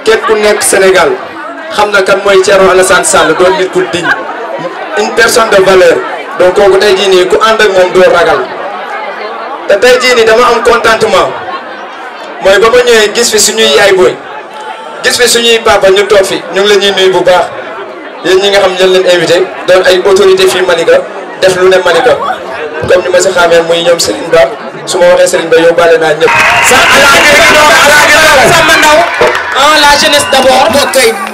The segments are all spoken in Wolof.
képp ku nekk Sénégal xam na kan mooy Thierno Alassane Sall doon nit ku digne une personne de valeur donc kooku tey jii nii ku ànd ak moom doo ragal te tey jii nii dama am contentement mooy ba ma ñëwee gis fi suñuy yaay booy gis fi suñuy papa ñu toog fi ñu ngi leen ñuy nuyu bu baax yéen ñi nga xam ñoo leen invité doon ay autorité fii Malika def lu ne Malika comme ni ma si xamee muy ñoom Serigne Ba su ma waxee Serigne Ba yóbbaale naa ñëpp. Samba Ndaw la jeunesse d'abord. ñu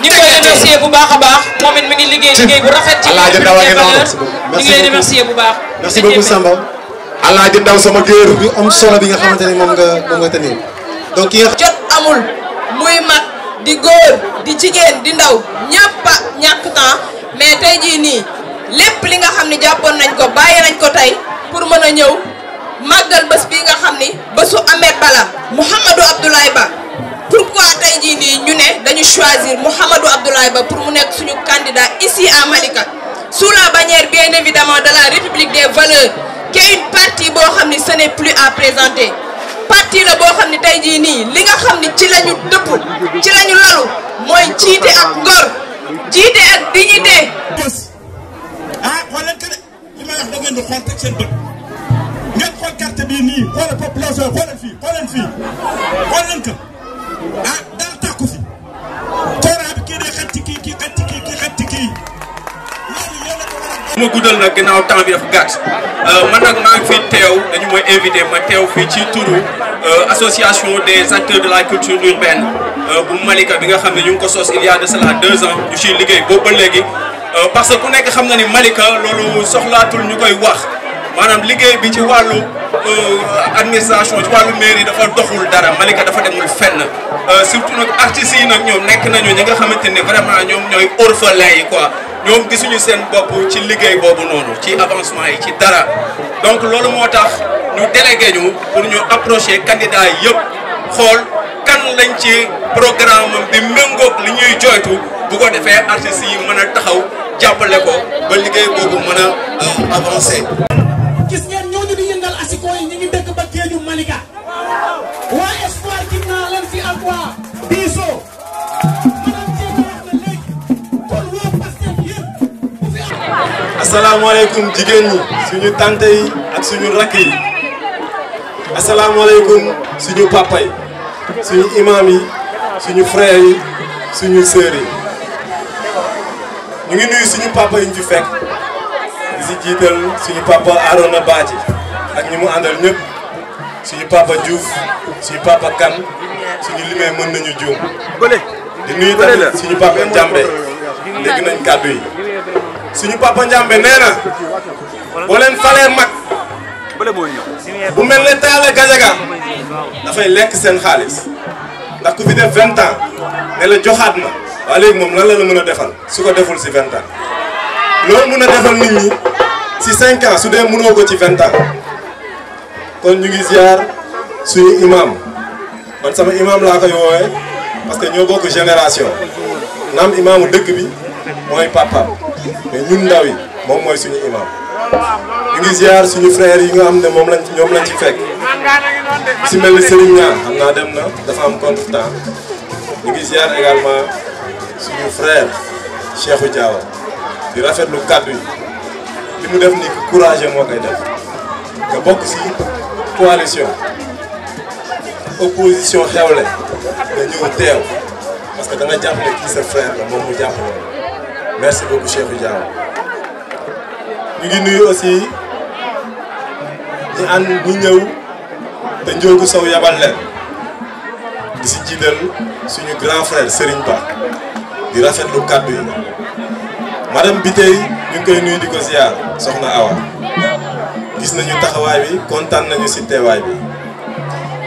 ngi koy remercier bu baax a baax moom it mi ngi liggéey bu rafet ci ñu ngi lay remercier bu baax. merci beaucoup Samba. Alaaji Ndaw sama géer bi am solo bi nga xamante ne moom nga tenir donc ki nga jot amul muy mag di góor di jigéen di ndaw ñëpp a ñàkk temps mais tey jii nii lépp li nga xam ni jàppoon nañ ko bàyyi nañ ko tey pour mën a ñëw màggal bés bi nga xam ni bésu Ahmed Bala Mouhamadou Abdoulaye Ba. Pourquoi tey jii nii ñu ne dañu choisir Mouhamadou Abdoulaye Ba pour mu nekk suñu candidat ici à Malika sous la bannière bien évidemment de la République des valeurs qui est une partie boo xam ni ce n'est plus à présenter parti la boo xam ni tey jii nii li nga xam ni ci la ñu dëpp ci la ñu lalu mooy jiite ak ngor jiite ak dignité. ah xool leen que li may wax da ngeen di xool teg seen bët ngeen xool carte bii nii xoolal population xoolal fii xool leen que. ah dara tàkku fi courant bi kii day xet ci kii kii xet ci kii kii xet ci kii loolu yéen a ko war a. ma guddal nag ginnaaw temps bi dafa gàtt man nag maa ngi fi teew dañu may invité ma teew fii ci turu association des acteurs de la culture urbaine bu Malika bi nga xam ne ñu ngi ko sos il y a de cela 2 ans ñu ciy liggéey boobu ba léegi parce que ku nekk xam na ni Malika loolu soxlaatul ñu koy wax maanaam liggéey bi ci wàllu administration ci wàllu mairie dafa doxul dara Malika dafa demul fenn surtout nag artistes yi nag ñoom nekk nañu ñi nga xamante ne vraiment ñoom ñooy orphelins yi quoi ñoom gisuñu seen bopp ci liggéey boobu noonu ci avancement yi ci dara donc loolu moo tax ñu délégué ñu pour ñu approcher candidats yi yëpp xool kan lañ ci programme bi méngoog li ñuy joytu bu ko defee artistes yi mën a taxaw jàppale ko ba liggéey boobu mën a avancer. booy ñi ngi dëkk ba Kéju Malika waa Espoir gis naa leen fi ak waa Biso asalaamaaleykum jigéen ñi suñu tante yi ak suñu rakk yi asalaamaaleykum suñu papa yi suñu imam yi suñu frère yi suñu sœur yi ñu ngi nuyu suñu papa yi ñu fi fekk di si jiital suñu papa Arona Badji ak ñi mu àndal ñëpp suñu papa Diouf suñu papa Kane suñu limee mën nañu juum di nuyu tamit suñu papa Njambe dégg nañ kàddu yi suñu papa Njambe nee na boo leen falee mag bu mel ne Talla Gadiaga dafay lekk seen xaalis ndax ku fi def 20 ans ne la joxaat ma waaye léegi moom lan la mën a defal su ko deful si 20 ans loolu mën a defal nit ñi si 5 ans su dee mënoo ko ci 20 ans kon ñu ngi ziar suñu imam man sama imam laa koy woowee parce que ñoo bokk génération naam imaamu dëkk bi mooy papaam mais ñun ndaw yi moom mooy suñu imam ñu ngi ziar suñu frère yi nga xam ne ñoom lañ ci fekk si mel ni Serigne Niang xam naa dem na dafa am contretemps ñu ngi ziar également suñu frère Cheikhou Diawa di rafetlu kàddu yi li mu def ni courage moo koy def nga bokk si coalition opposition xewle nga ñëw teew parce que da nga jàpp ne kii sa frère la moom mu jàpp loolu merci beaucoup Cheikhou Diawa ñu ngi nuyu aussi ñi ñëw te Ndiogou Sow yabal leen di si jiital suñu grand frère Serigne Ba di rafetlu kàddu yi madame Biteye ñu ngi koy nuyu di ko ziar soxna Awa gis nañu taxawaay bi kontaan nañu si teewaay bi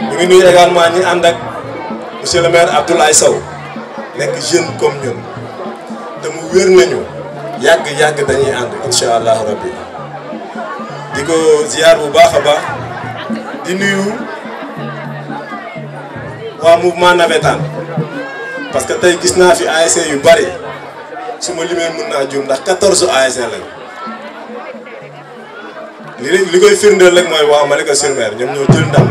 ñu ngi nuyu également ñi ànd ak monsieur le maire Abdoulaye Sow nekk jeune comme ñun te mu wér nañu yàgg dañuy ànd incha allah rabbi di ko ziar bu baax a baax di nuyu waa mouvement navétane parce que tey gis naa fi ASC yu bari su ma limee mën naa juum ndax 14 ASC lañ li koy firndeel rek mooy waa Malika sur Mer ñoom ñoo jël ndam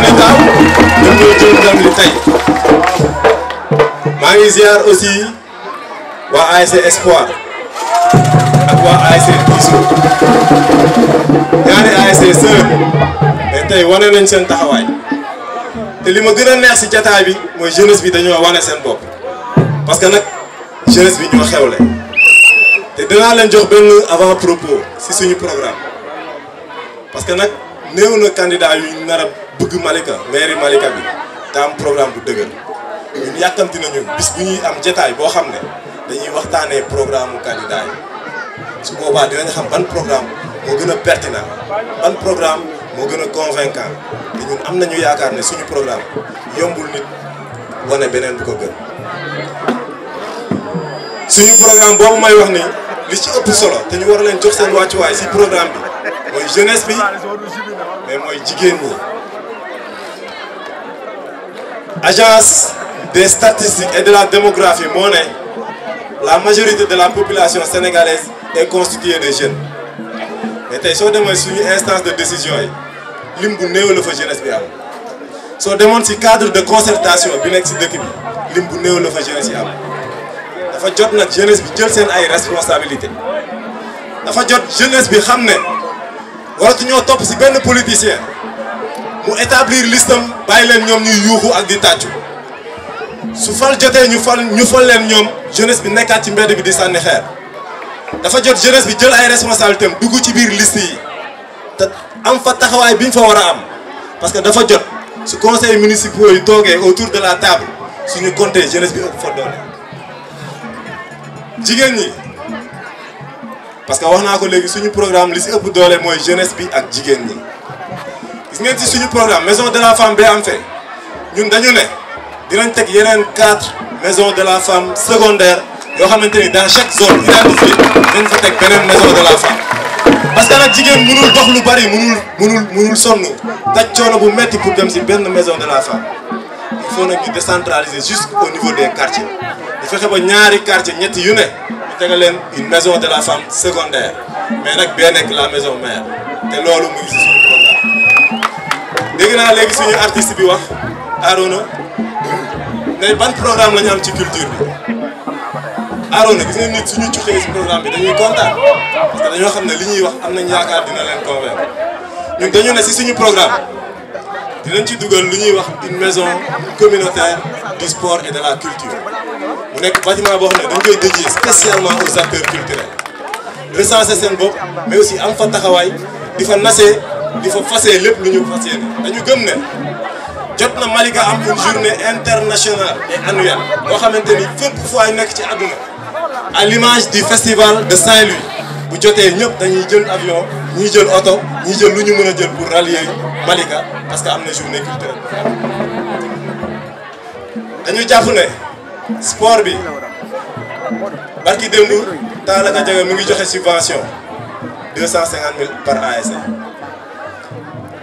li taaw ñoom ñoo jël ndam li tey maa ngi ziar aussi waa ASC Espoir ak waa ASC Biso ñaari ASC sœur mais tey wane nañ seen taxawaay te li ma gën a neex si jataay bi mooy jeunesse bi dañoo wane seen bopp parce que nag jeunesse bi ñoo xewle te dinaa leen jox benn avant propos si suñu programme parce que nag néew na candidat yu nar a bëgg Malika mairie Malika bi te am programme bu dëgër ñun yàkkamti nañu bis bu ñuy am jataay boo xam ne dañuy waxtaanee programme mu candidat yi su boobaa dinañ xam ban programme moo gën a pertinent ban programme moo gën a convaincant te ñun am nañu yaakaar ne suñu programme yombul nit wane beneen bu ko gën suñu programme boobu may wax ni li ci ëpp solo te ñu war leen jox seen wàccuwaay si programme bi mooy jeunesse bi mais mooy jigéen ñi. Agence des statistiques et de la démographie moo ne la majorité de la population sénégalaise est constituée de jeunes mais tey soo demee suñu instance de décision yi lim bu néew la fa jeunesse bi am soo demoon si cadre de concertation bi nekk si dëkk bi lim bu néew la fa jeunesse yi am dafa jot nag jeunesse bi jël seen ay responsabilité dafa jot jeunesse bi xam ne waratu ñoo topp si benn politicien mu établir listam bàyyi leen ñoom ñuy yuuxu ak di tàccu su fal jotee ñu fal leen ñoom jeunesse bi nekkaat ci mbedd bi di sànni xeer dafa jot jeunesse bi jël ay responsabilités am dugg ci biir liste yi te am fa taxawaay bi ñu fa war a am parce que dafa jot su conseil municipaux yi toogee autour de la table suñu compté jeunesse bi ëpp fa doole jigéen ñi parce que wax naa ko léegi suñu programme li si ëpp doole mooy jeunesse bi ak jigéen ñi gis ngeen ci suñu programme maison de la femme bee am fee ñun dañu ne dinañ teg yeneen 4 maisons de la femme secondaire yoo xamante ni dans chaque zone identifiée dañ fa teg beneen maison de la femme parce que nag jigéen mënul dox lu bari mënul sonn daj coono bu metti pour dem ci benn maison de la femme il faut nag ñu décentraliser juste au niveau des quartiers di fexe ba ñaari quartier ñetti yu ne tegal leen une maison de la femme secondaire mais nag bee nekk la maison mère te loolu mu ngi si suñu programme. dégg naa léegi suñu artiste bi wax Arona ne ban programme la ñu am ci culture bi Arona gis nga nit suñu cuxee si programme bi dañuy kontaan parce que dañoo xam ne li ñuy wax am nañ yaakaar dina leen convaincre ñun dañu ne si suñu programme dinañ ci dugal lu ñuy wax une maison communautaire du sport et de la culture mu nekk bâtiment boo xam ne dañ koy dédié spécialement aux acteurs culturels recenser seen bopp mais aussi am fa taxawaay di fa nasee di fa fasee lépp lu ñu fas yéene dañu gëm ne jot na Malika am une journée internationale et annuelle boo xamante ni fépp fu ay nekk ci àdduna à l'image du festival de Saint-Louis bu jotee ñëpp dañuy jël avion ñiy jël oto ñiy jël lu ñu mën a jël pour rallier Malika parce que am na journée culturelle dañu jàpp ne sport bi barki démb Talla Diaga mu ngi joxe subvention 250 000 par ASC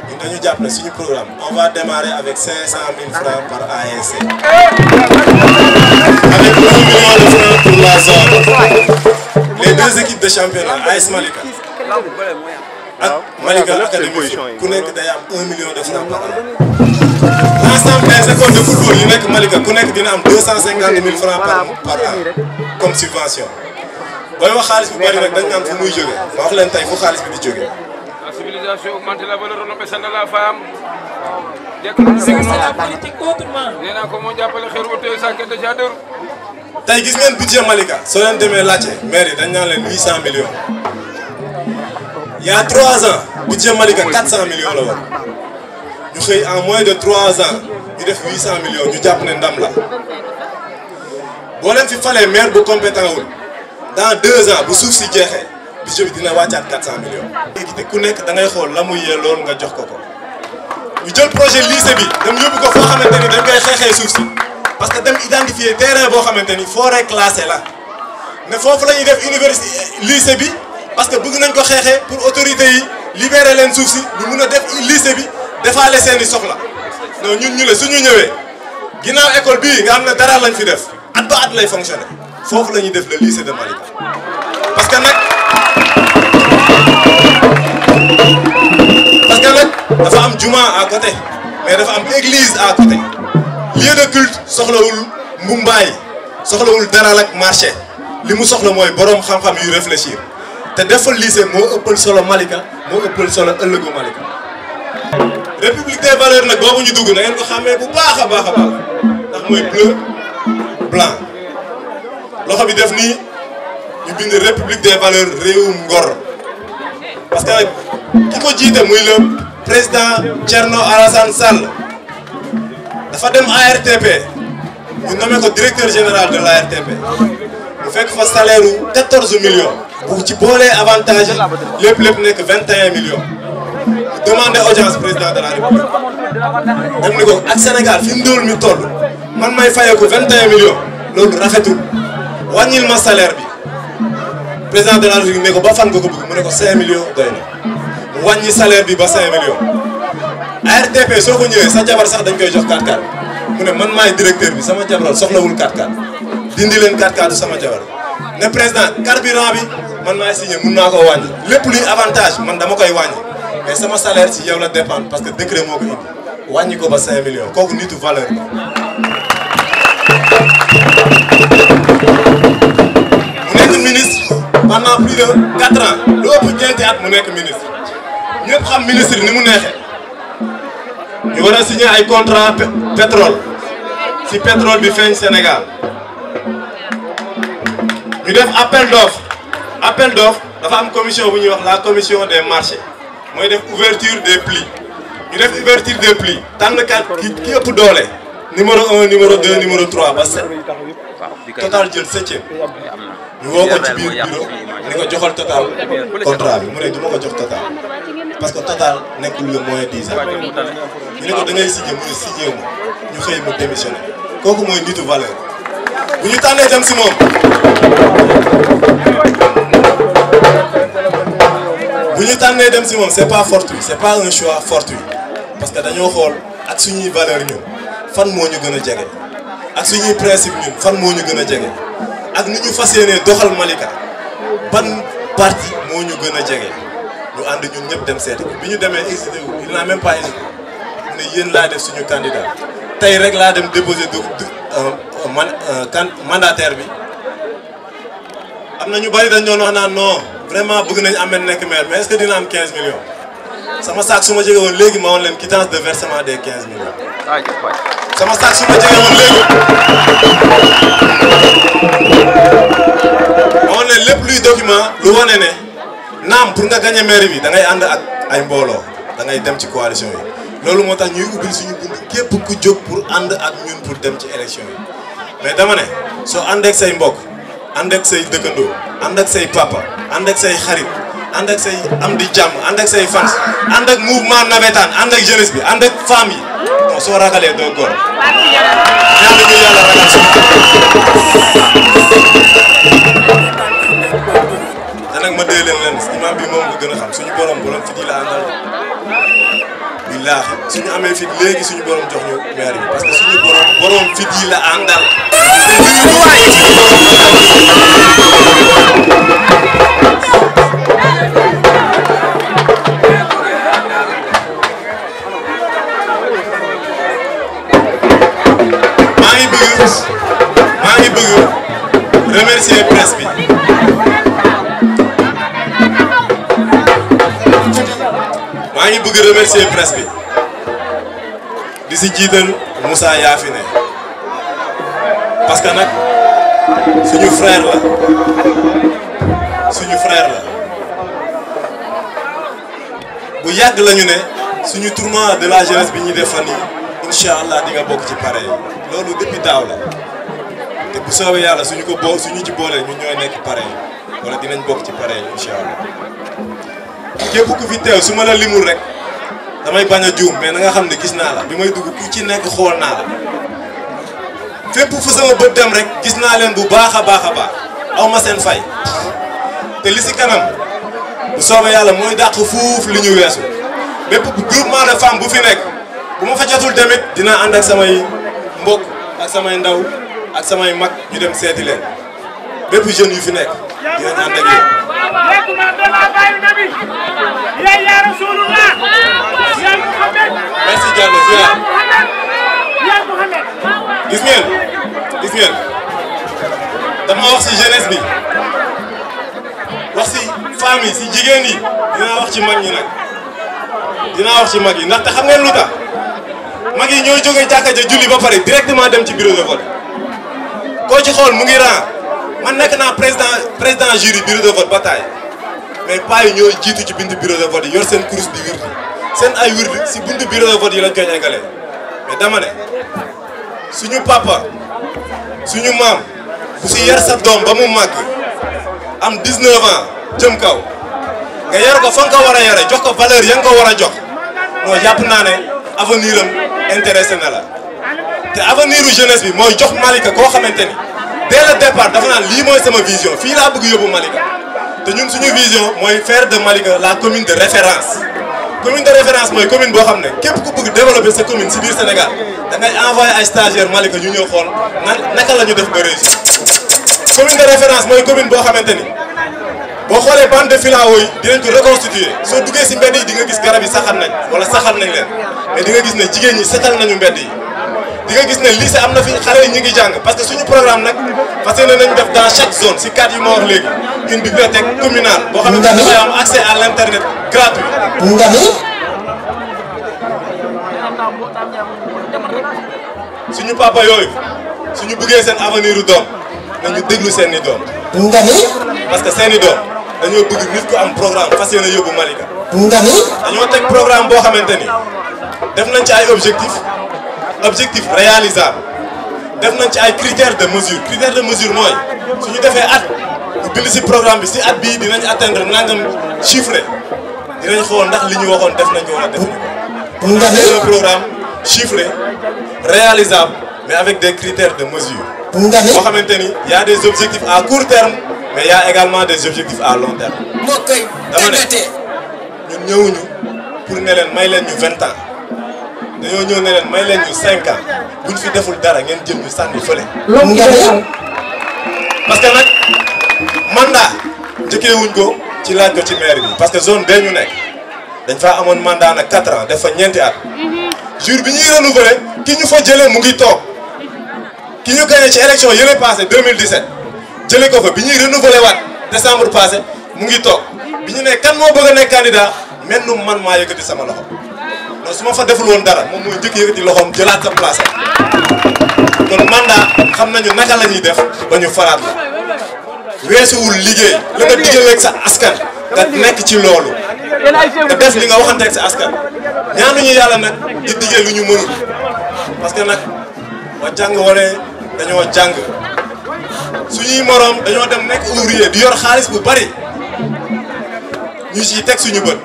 ñun dañu jàpp ne suñu programme on va démarrer avec 500 000 francs par ASC avec 1 million de francs pour la zone les deux équipes de championnat AS Malika ak Malika Academy ku nekk day am 1 million de francs par an l'ensemble des écoles de football yu nekk Malika ku nekk dina am 250 000 francs par an comme subvention booy wax xaalis bu bari rek dañ naan fu muy jógee ma wax leen tey fu xaalis bi di jógee. La civilisation augmente la valeur de la femme. C'est la politique autrement. nee naa ko moo jàppale xeer wu tey sànq déjà dër. tey gis ngeen budget Malika soo leen demee laajte maire yi dañ naan leen 800 millions il y a 3 ans budget Malika 400 millions la woon ñu xëy en moins de 3 ans ñu def 800 millions ñu jàpp ne ndam la boo leen fi falee maire bu compétent wul dans 2 ans bu suuf si jeexee budget bi dina wàccaat 400 millions. léegi te ku nekk da ngay xool la muy yelloon nga jox ko ko ñu jël projet lycée bi dem yóbbu ko foo xamante ni dañ koy xeexee suuf si. parce que dem identifier terrain boo xamante ni forêt classée la ne foofu la ñuy def université lycée bi parce que bëgg nañ ko xeexee pour autorités yi libérer leen suuf si ñu mun a def lycée bi defaale seeni soxla non ñun ñu le suñu ñëwee ginnaaw école bii nga xam ne dara lañ fi def at ba at lay fonctionner foofu la ñuy def le lycée de Malika parce que nag dafa am juma à côté mais dafa am église à côté. lieu de culte soxlawul mbumbaay soxlawul daral ak marché li mu soxla mooy boroom xam-xam yu réfléchir te defal lycée moo ëppal solo Malika moo ëppal solo ëllëgu Malika. république des valeurs nag boobu ñu dugg na ngeen ko xàmmee bu baax a baax a baax ndax mooy bleu blanc loxo bi def nii ñu bind république des valeurs réewum ngor parce que ki ko jiite muy le président Thierno Alassane Sall. dafa dem ARTP ñu nommé ko directeur général de l'ARTP mu fekk fa salaire u 14 millions bu ci boolee avantage yi lépp nekk 21 millions mu demandé audience président de la République dem ni ko ak Sénégal fi mu dool mi toll man may fayee ko 21 millions loolu rafetul wàññil ma salaire bi président de la République ne ko ba fan nga ko bëgg mu ne ko 5 millions doy na mu wàññi salaire bi ba 5 millions ARTP soo ko ñëwee sa jabar sax dañ koy jox 4x4 mu ne man maay directeur bi sama jabar soxlawul 4x4 dindi leen 4x4 sama jabar ne président carburant bi man maay signé mun naa ko wàññi lépp luy avantage man dama koy wàññi mais sama salaire ci yow la dépendre parce que décret moo ko indi wàññi ko ba 5 millions kooku nitu valeur la. mu nekk ministre pendant plus de 4 ans lu ëpp ñeenti at mu nekk ministre ñëpp xam ministre ni mu neexee. ñu war a signer ay contrat pétrole si pétrole bi feeñ Sénégal ñu def appel d'offre dafa am commission bu ñuy wax la commission des marchés mooy def ouverture des plis ñu def ouverture des plis tànn kat ki ëpp doole numéro 1 numéro 2 numéro 3 ba 7 total jël 7e ñu woo ko ci biir bureau ni ko joxal total contrat bi mu ne du ma ko jox total parce que total nekkul le moyen 10 ans ñu ne ko da ngay signé mu ne signé wu ñu xëy mu démissionné kooku mooy nitu valeur bu ñu tànnee dem si moom c'est pas fortuit c'est pas un choix fortuit parce que dañoo xool ak suñuy valeur ñun fan moo ñu gën a jege ak suñuy principe ñun fan moo ñu gën a jege ak ni ñu fas yéenee doxal Malika ban parti moo ñu gën a jege ñu ànd ñun ñëpp dem seeti ko bi ñu demee hésité wu il n'a même pas hésité ne yéen laa def suñu candidat tey rek laa dem déposer mandataire bi am na ñu bari dañ doon wax naan non vraiment bëgg nañ Ameth nekk maire mais est-ce que dina am 15 millions sama saak su ma jege woon léegi ma woon leen quittance de versement des 15 millions sama saak su ma jege woon léegi ma woon leen lépp luy document lu wane ne naam pour nga gagner maire bi da ngay ànd ak ay mbooloo da ngay dem ci coalition yi loolu moo tax ñuy ubbil suñu bunt képp ku jóg pour ànd ak ñun pour dem ci élection yi mais dama ne soo ànd ak say mbokk ànd ak say dëkkandoo ànd ak say papa ànd ak say xarit ànd ak say am di jàmm ànd ak say fans ànd ak mouvement navétane ànd ak jeunesse bi ànd ak femme yi non soo ragalee doo góor ñaan ñu yàlla ragal suñu te nag ma dee leen imam bi moom ko gën a xam suñu borom fit yi la àndal billaahi suñu amee fit léegi suñu borom jox ñu maire bi parce que suñu borom fit yi la àndal maa ngi bëgg remercier presse bi di si jiital Moussa Yafine parce que nag suñu frère la bu yàgg lañu ne suñu tournoi de la jeunesse bi ñuy def fan yii incha allah di nga bokk ci pare yi loolu depuis daaw la te bu soobee yàlla suñu ci boolee ñun ñooy nekk pare yi wala dinañ bokk ci pare yi incha allah képp ku fi teew su ma la limul rek damay bañ a juum mais na nga xam ne gis naa la bi may dugg ku ci nekk xool naa la fépp fu sama bët dem rek gis naa leen bu baax a baax aw ma seen fay te li si kanam bu soobee yàlla mooy dàq fuuf li ñu weesu bépp groupement de femmes bu fi nekk bu ma fa jotul tamit dinaa ànd ak samay mbokk ak samay ndaw ak samay mag ñu dem seeti leen bépp jeunes yu fi nekk dinañ ànd ak yéen. merci Diallo ziar gis ngeen dama wax ci jeunesse bi wax ci femmes yi ci jigéen yi dinaa wax ci mag ñi nag dinaa wax ci mag yi ndaxte xam ngeen lu tax mag yi ñooy jógee jàkka ja julli ba pare directement dem ci bureau de vote koo ci xool mu ngi ran man nekk naa président jury bureau de vote ba taay mais paa yi ñooy jiitu ci buntu bureau de vote yi yor seen kurus di wirdi seen ay wirdi si buntu bureau de vote yi lañ koy eggalee mais dama ne suñu papa suñu maam bu si yar sa doom ba mu màgg am 19 ans jëm kaw nga yar ko fa nga ko war a yare jox ko valeur ya nga ko war a jox non jàpp naa ne avenir am intéressé na la te avenir u jeunesse bi mooy jox Malika koo xamante ni dès le départ dafa naan lii mooy sama vision fii laa bëgg yóbbu Malika te ñun suñu vision mooy faire de Malika la commune de référence commune de référence mooy commune boo xam ne képp ku bëgg développer sa commune si biir Sénégal da ngay envoyé ay stagiaires Malika ñu ñëw xool naka la ñu def ba réussir commune de référence mooy commune boo xamante ni boo xoolee bande de filao yi dinañ ko reconstituer soo duggee si mbedd yi di nga gis garab yi saxal nañ wala saxal nañ leen mais di nga gis ne jigéen ñi setal nañu mbedd yi di nga gis ne lycée am na fi xale yi ñu ngi jàng parce que suñu programme nag fas yéene nañ def dans chaque zone si 4 yi ma wax léegi une bibliothèque communale boo xamante ne dafay am accès à l' internet gratuit. suñu papa yooyu suñu bëggee seen avenir u doom nañu déglu seen i doom. parce que seen i doom dañoo bëgg nit ku am programme fas yéene yóbbu Malika. dañoo teg programme boo xamante ni def nañ ci ay objectif réalisable def nañ ci ay critères de mesure mooy suñu defee at ñu bind si programme bi si at bii dinañ atteindre nangam chiffré dinañ xool ndax li ñu waxoon def nañ ko wala defuñu ko. on a fait un programme chiffré réalisable mais avec des critères de mesure. boo xamante ni y a des objectifs à court terme mais y a également des objectifs à long terme. dama ne ñun ñëwuñu pour ne leen may leen ñu 20 ans. dañoo ñëw ne leen may leen ñu 5 ans buñ fi deful dara ngeen jël ñu sànni fële. parce que nag mandat njëkkee wuñ ko ci laaj ko ci maire bi parce que zone bee ñu nekk dañ faa amoon mandat nag 4 ans def fa ñeenti at jour bi ñuy renouveler ki ñu fa jëlee mu ngi toog ki ñu gagné ci élection yële passé 2017 jëlee ko fa bi ñuy renouveler waat décembre passé mu ngi toog bi ñu ne kan moo bëgg a nekk candidat mel nu man maa yëkkati sama loxo non su ma fa deful woon dara moom mooy njëkk yëkkati loxoom jëlaat sa place kon mandat xam nañu naka la ñuy def ba ñu faraat la weesuwul liggéey la nga digaleeg sa askan nga nekk ci loolu nga def li nga waxanteeg sa askan ñaanuñu yàlla nag di diggee lu ñu mënul parce que nag ba jàng waree dañoo jàng suñuy moroom dañoo dem nekk ouvrier di yor xaalis bu bari ñu siy teg suñu bët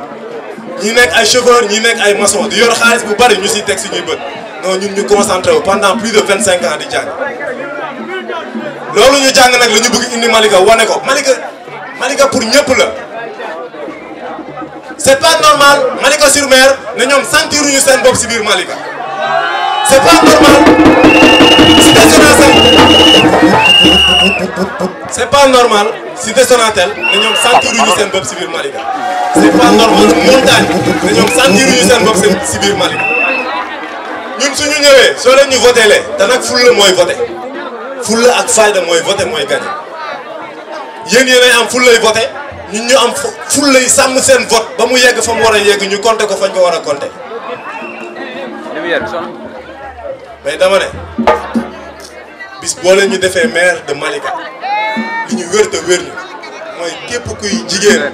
ñi nekk ay chauffeur ñi nekk ay maçon di yor xaalis bu bari ñu siy teg suñuy bët non ñun ñu concentré wu pendant plus de 25 ans di jàng loolu ñu jàng nag la ñu bëgg indi Malika wane ko Malika pour ñëpp la c'est pas normal Malika sur Mer ne ñoom sentiruñu seen bopp si biir Malika c'est pas normal c'est pas normal Cité Sonatel ne ñoom sentiruñu seen bopp si biir Malika c'est pas normal Montagne ne ñoom sentiruñu seen bopp si biir Malika ñun suñu ñëwee soo leen ñu voté lee te nag fulla mooy voté fulla ak fayda mooy voté mooy gagné yéen yéenay am fullay voté ñun ñu am fullay sàmm seen vote ba mu yegg fa mu war a yegg ñu compté ko fañ ko war a compté mais dama ne bis boo leen ñu defee maire de Malika li ñu wér te wér ñu mooy képp kuy jigéen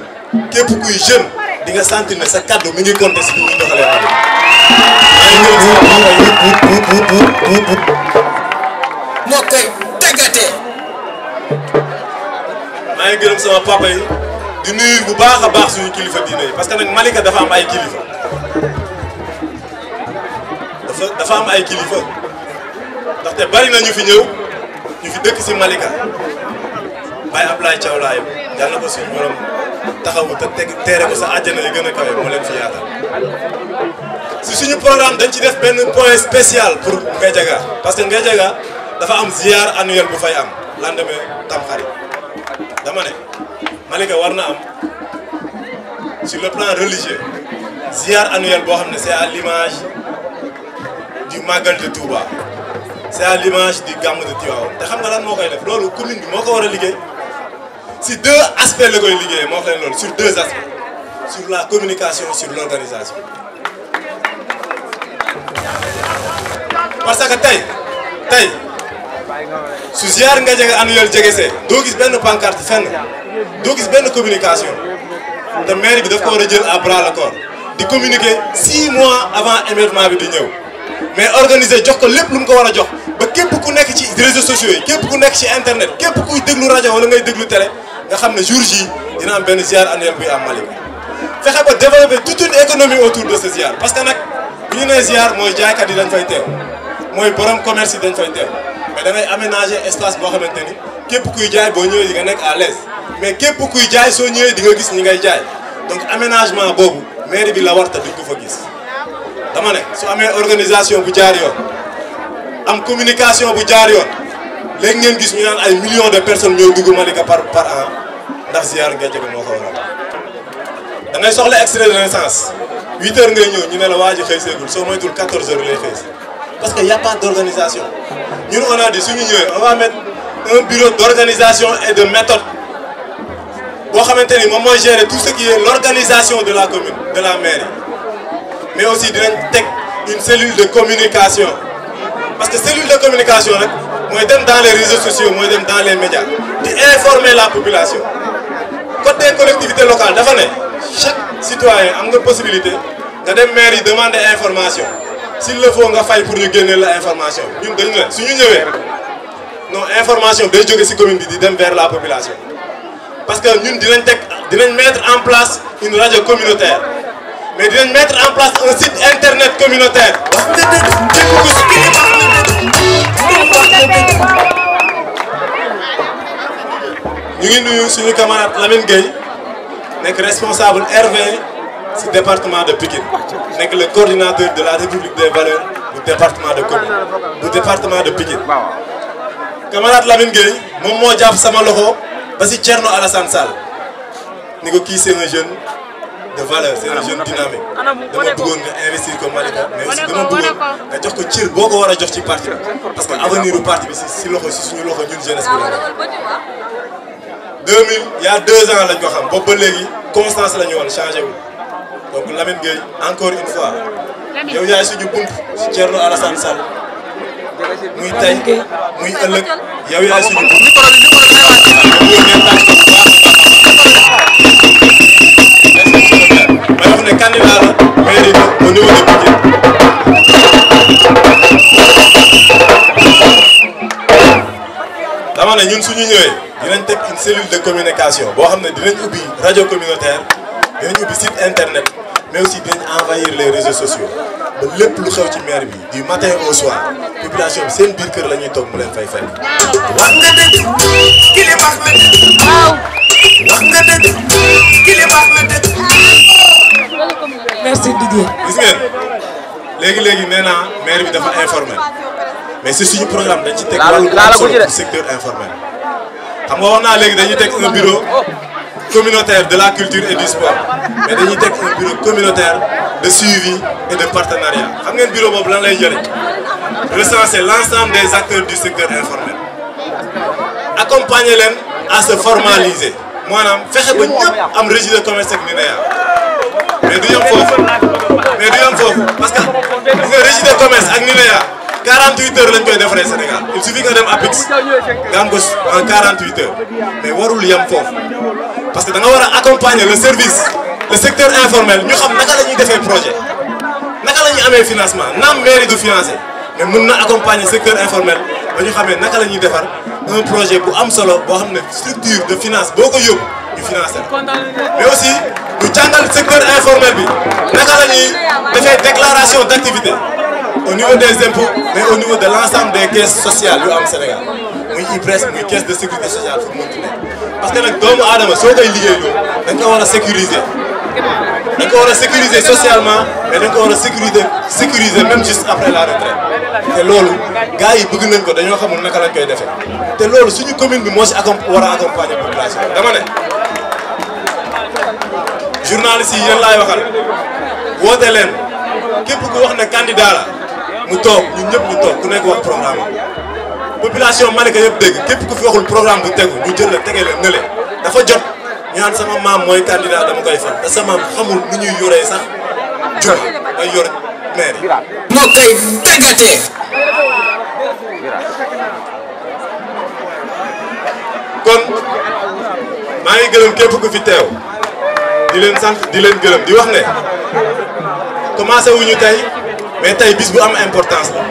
képp kuy jeune di nga sentir ne sa kaddu mi ngi compté si li ñuy doxalee moo koy tàggatee. maa ngi gërëm sama papa yi di nuyu bu baax a baax suñu kilifa diine yi parce que nag Malika dafa am ay kilifa dafa am ay kilifa ndaxte bari na ñu fi ñëw ñu fi dëkk si Malika Baye Ablaye Thiaw Laye yàlla ko suñu borom taxawu te teere ko sa àjjana yi gën a kawe moo leen fi yaatal si suñu programme dañ ci def benn point spécial pour Ngédiaga parce que Ngédiaga dafa am ziar annuel bu fay am lendemain Tamxarit dama ne Malika war na am sur le plan religieux ziar annuel boo xam ne c'est à l'image du Magal de Touba c'est à l'image du Gamou de Tivaouane te xam nga lan moo koy def loolu commune bi moo ko war a liggéey si 2 aspects la koy liggéeyee moo wax leen loolu sur 2 aspects sur la communication sur l'organisation parce que tey su ziar Ngédiaga annuel jegesee doo gis benn pancarte fenn doo gis benn communication te maire bi daf ko war a jël à bras le corps di communiquer 6 mois avant événement bi di ñëw mais organiser jox ko lépp lu mu ko war a jox ba képp ku nekk ci réseaux sociaux yi képp ku nekk ci internet képp kuy déglu rajo wala ngay déglu télé nga xam ne jour J dina am benn ziar annuel buy am Malika fexe ba développer toute une économie autour de ce ziar parce que nag bu ñu nee ziar mooy jaaykat yi dañ fay teew mooy borom commerce yi dañ fay teew mais da ngay aménager espace boo xamante ni képp kuy jaay boo ñëwee di nga nekk à l'aise mais képp kuy jaay soo ñëwee di nga gis ñi ngay jaay donc aménagement boobu mairie bi la war ta duñ ko fa gis dama ne su amee organisation bu jaar yoon am communication bu jaar yoon léegi ngeen gis ñu naan ay millions de personnes ñoo dugg Malika par an ndax ziar Ngédiaga moo ko waral da ngay soxla extrait de naissance 8 heures ngay ñëw ñu ne la waa ji xëy seegul soo moytul 14 heures lay xëy si parce que y a pas d'organisation ñun on a dit suñu ñëwee on va mettre un bureau d'organisation et de méthode boo xamante ni moom mooy gérer tout ce qui est l'organisation de la commune de la mairie mais aussi dinañ teg une cellule de communication parce que cellule de communication nag mooy dem dans les réseaux sociaux mooy dem dans les médias di informer la population côté collectivité locale dafa ne chaque citoyen am nga possibilité nga dem mairie demander information s'il le faut nga fay pour ñu génneel la information ñun dañu ne suñu ñëwee non information day jóge ci commune bi di dem vers la population parce que ñun dinañ mettre en place une radio communautaire mais dinañ mettre en place un site internet communautaire. ñu ngi nuyu suñu camarade Lamine Gueye nekk responsable RV ci département de Pikine nekk le coordinateur de la République des valeurs du département de Pikine camarade Lamine Gueye moom moo jàpp sama loxo ba si Thierno Alassane Sall ni ko kii c'est un jeune de valeur c'est un jeune dynamique dama bëggoon nga investir ko Malika mais aussi dama bëggoon nga jox ko cër boo ko war a jox ci parti bi parce que avenir u parti bi si loxo si suñu loxo ñun jeunesse bi la 2000 il y a 2 ans lañ ko xam boobu ba léegi constance la ñu woon changé wul donc Lamine Gueye encore une fois yow yaay suñu bunt si Thierno Alassane Sall muy tey muy ëllëg yow yaay suñu bunt may wax ne candidat la mairie au niveau de Pikine dama ne ñun suñu ñëwee dinañ teg une cellule de communication boo xam ne dinañ ubbi radio communautaire dinañ ubbi site internet mais aussi dinañ envahir les réseaux sociaux ba lépp lu xew ci maire bi du matin au soir population bi seen biir kër la ñuy toog mu leen fay fekk. wax nga dëgg ki li wax la dëgg. wax nga dëgg ki li wax la dëgg. merci Didier. gis ngeen léegi nee naa maire bi dafa informel mais si suñu programme dañ ci teg wàllu solo secteur informel xam nga wax naa léegi dañuy teg un bureau communautaire de la culture et du sport mais dañuy teg un bureau communautaire de suivi et de partenariat xam ngeen bureau boobu lan lay jëriñ recenser l'ensemble des acteurs du secteur informel accompagner leen à se formaliser maanaam fexe ba ñëpp am registre de commerce ak NINEA mais du yem foofu parce que gis nga registre de commerce ak NINEA 48 heures lañ koy defaree Sénégal il suffit nga dem APIX nga am ko en 48 heures mais warul yem foofu parce que da nga war a accompagner le service le secteur informel ñu xam naka la ñuy defee projet naka la ñuy amee financement naam mairie du financé mais mën na accompagner secteur informel ba ñu xamee naka la ñuy defar un projet bu am solo boo xam ne structure de finance boo ko yóbbu ñu financé mais aussi ñu jàngal secteur informel bi naka la ñuy defee déclaration d'activité au niveau des impôts mais au niveau de l'ensemble des caisses sociales yu am Sénégal muy IPRES muy caisse de sécurité sociale fu mu mënti nekk parce que nag doomu aadama soo koy liggéeyloo dañ ko war a sécuriser dañ ko war a sécuriser socialement mais dañ ko war a sécuriser même juste après la retraite te loolu gars yi bëgg nañ ko dañoo xamul naka lañ koy defee te loolu suñu commune bi moo si war a accompagner population dama ne journalistes yi yéen laay waxal woote leen képp ku wax ne candidat la mu toog ñun ñëpp ñu toog ku nekk wax programme population Malika yëpp dégg képp ku fi waxul programme bu tegu ñu jël la tegee la nële dafa jot ñu naan sama maam mooy candidat dama koy fal te sama maam xamul nu ñuy yoree sax jur bay yor maire yi. moo koy tàggatee. kon maa ngi gërëm képp ku fi teew di leen sant di leen gërëm di wax ne commencé wuñu tey mais tey bis bu am importance la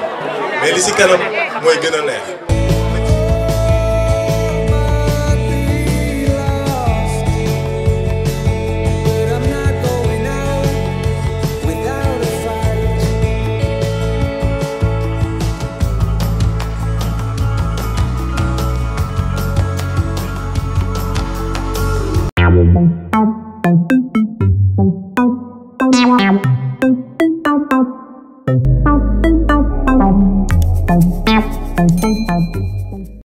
mais li ci kanam mooy gën a neex.